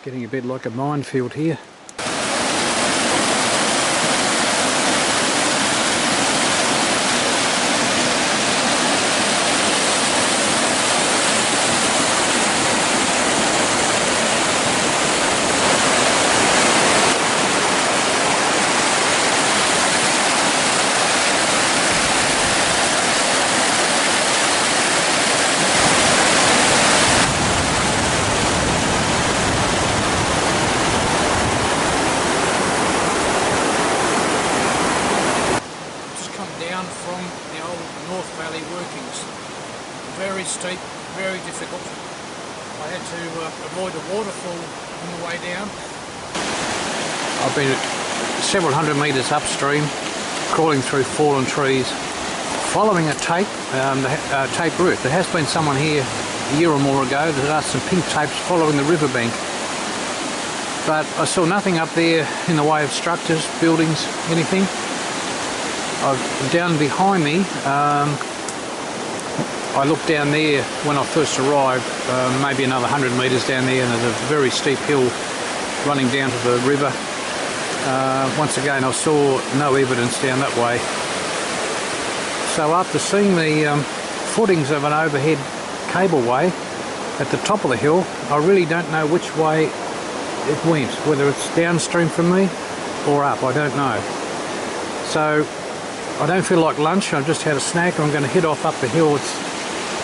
Getting a bit like a minefield here. From the old North Valley workings. Very steep, very difficult. I had to avoid a waterfall on the way down. I've been several hundred metres upstream, crawling through fallen trees, following a tape route. There has been someone here a year or more ago that asked some pink tapes following the riverbank. But I saw nothing up there in the way of structures, buildings, anything. Down behind me, I looked down there when I first arrived, maybe another 100 metres down there, and there's a very steep hill running down to the river. Once again, I saw no evidence down that way. So after seeing the footings of an overhead cableway at the top of the hill, I really don't know which way it went, whether it's downstream from me or up, I don't know. So I don't feel like lunch. I've just had a snack. I'm going to head off up the hill. It's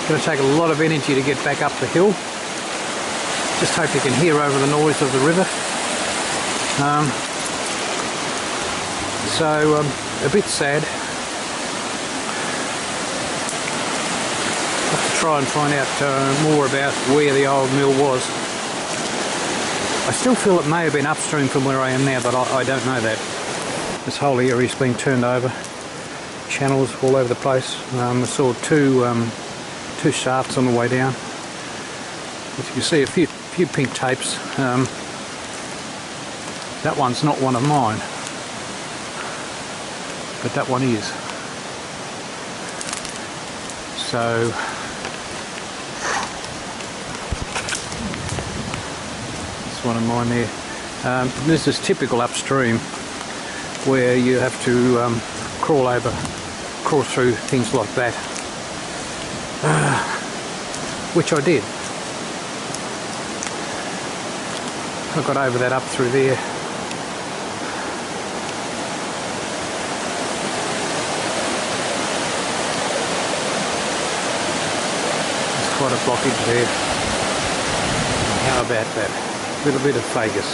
going to take a lot of energy to get back up the hill. Just hope you can hear over the noise of the river. A bit sad. Have to try and find out more about where the old mill was. I still feel it may have been upstream from where I am now, but I don't know that. This whole area is being turned over. Channels all over the place. I saw two shafts on the way down. As you can see, a few pink tapes. That one's not one of mine, but that one is. So it's one of mine there. This is typical upstream, where you have to crawl through things like that, which I did. I got over that up through there. There's quite a blockage there. How about that? A little bit of Fagus.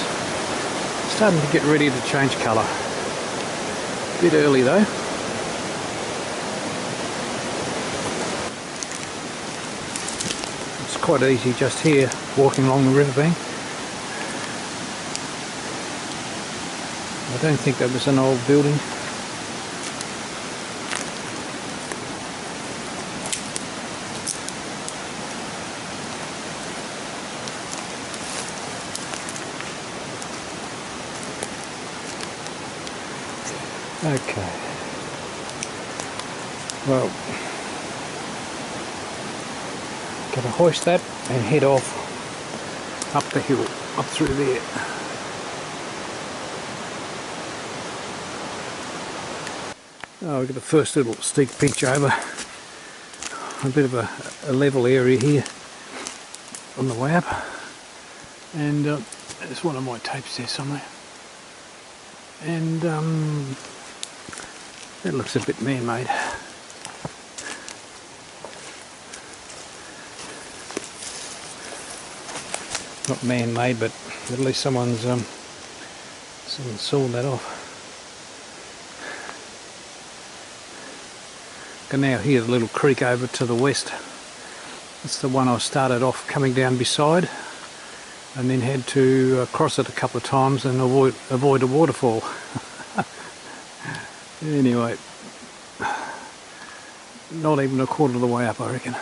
Starting to get ready to change colour. A bit early though. It's quite easy just here, walking along the riverbank. I don't think that was an old building. Okay. Well, gotta hoist that and head off up the hill, up through there. Oh, we've got the first little steep pinch over. A bit of a level area here on the way up. And there's one of my tapes there somewhere. And that looks a bit man-made. Not man-made, but at least someone's sawed that off. Can now hear the little creek over to the west. That's the one I started off coming down beside, and then had to cross it a couple of times and avoid a waterfall. Anyway, not even a quarter of the way up, I reckon.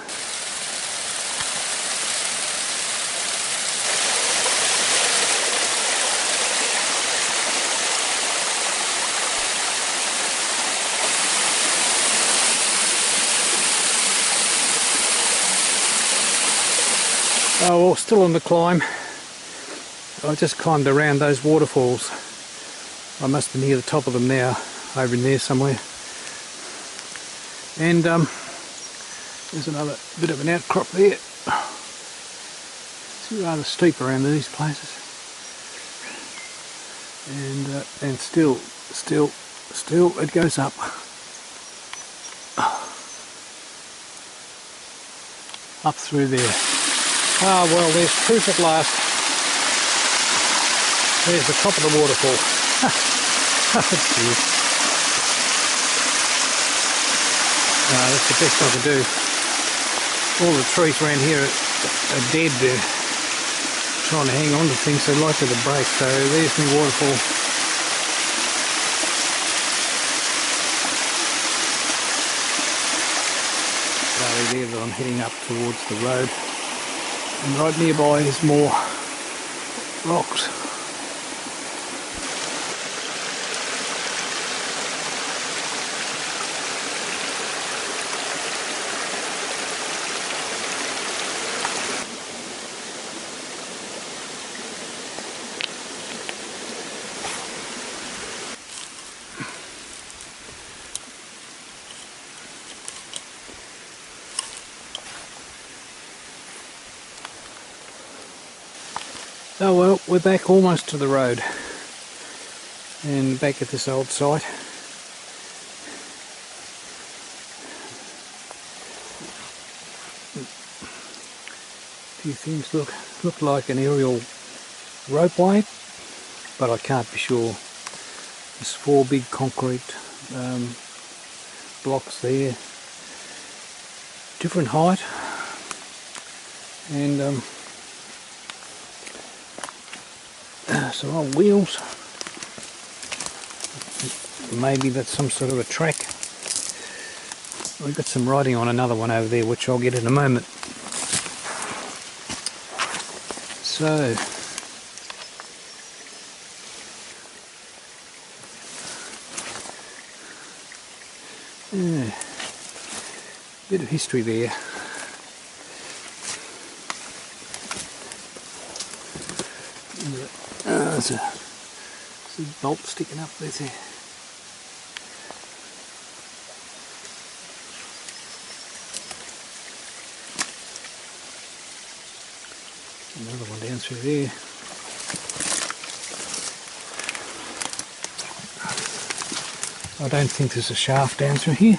Oh well, still on the climb. I just climbed around those waterfalls. I must be near the top of them now, over in there somewhere. And there's another bit of an outcrop there. It's rather steep around these places. And still it goes up. Up through there. Ah, well, there's proof at last. There's the top of the waterfall. That's the best I can do. All the trees around here are dead. They're trying to hang on to things, they're likely to break. So there's my waterfall. Valley there that I'm heading up towards the road. And right nearby is more rocks. Oh well, we're back almost to the road and back at this old site. A few things look like an aerial ropeway, but I can't be sure. There's 4 big concrete blocks there, different height, and some old wheels. Maybe that's some sort of a track. We've got some writing on another one over there, which I'll get in a moment. So yeah, bit of history there. There's a bolt sticking up there. Another one down through there. I don't think there's a shaft down through here.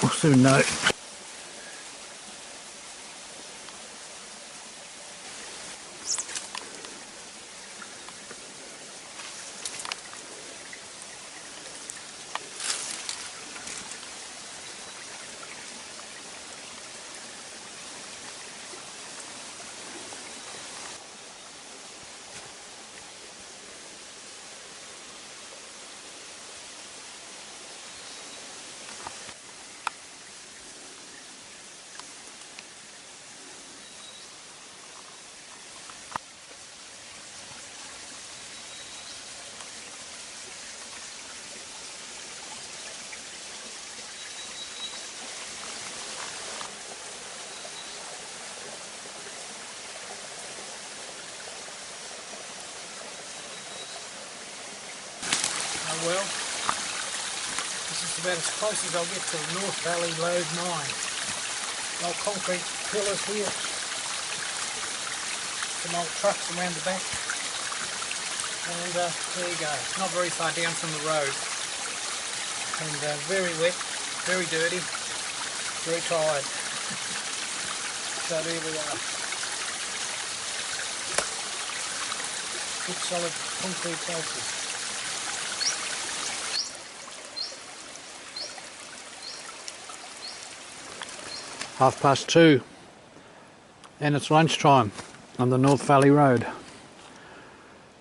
We'll soon know. Well, this is about as close as I'll get to North Valley Load 9. Old concrete pillars here. Some old trucks around the back. And there you go. It's not very far down from the road. And very wet, very dirty, very tired. So there we are. Good solid concrete houses. (2:30) and it's lunchtime on the North Valley Road.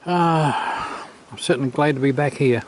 I'm certainly glad to be back here.